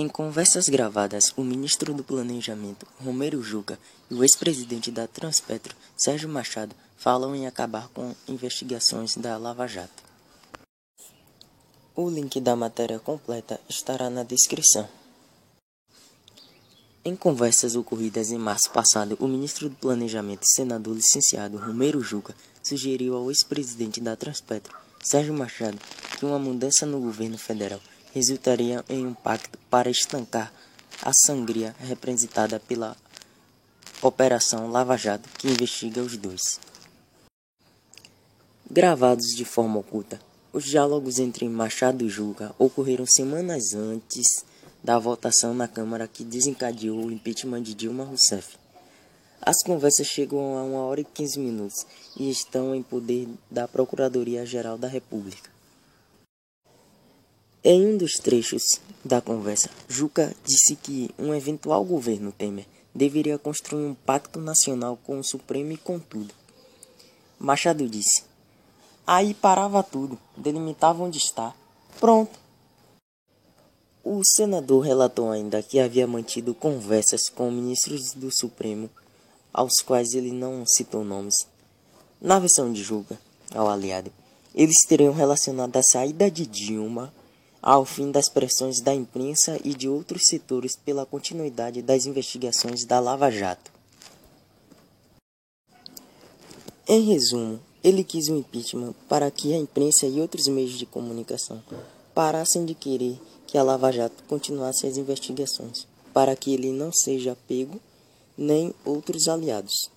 Em conversas gravadas, o ministro do Planejamento, Romero Jucá, e o ex-presidente da Transpetro, Sérgio Machado, falam em acabar com investigações da Lava Jato. O link da matéria completa estará na descrição. Em conversas ocorridas em março passado, o ministro do Planejamento e senador licenciado Romero Jucá sugeriu ao ex-presidente da Transpetro, Sérgio Machado, que uma mudança no governo federal resultaria em um pacto para estancar a sangria representada pela Operação Lava Jato, que investiga os dois. Gravados de forma oculta, os diálogos entre Machado e Jucá ocorreram semanas antes da votação na Câmara que desencadeou o impeachment de Dilma Rousseff. As conversas chegam a 1h15 e estão em poder da Procuradoria-Geral da República. Em um dos trechos da conversa, Jucá disse que um eventual governo Temer deveria construir um pacto nacional com o Supremo e com tudo. Machado disse: "Aí parava tudo, delimitava onde está. Pronto." O senador relatou ainda que havia mantido conversas com ministros do Supremo, aos quais ele não citou nomes. Na versão de Jucá, ao aliado, eles teriam relacionado a saída de Dilma ao fim das pressões da imprensa e de outros setores pela continuidade das investigações da Lava Jato. Em resumo, ele quis um impeachment para que a imprensa e outros meios de comunicação parassem de querer que a Lava Jato continuasse as investigações, para que ele não seja pego nem outros aliados.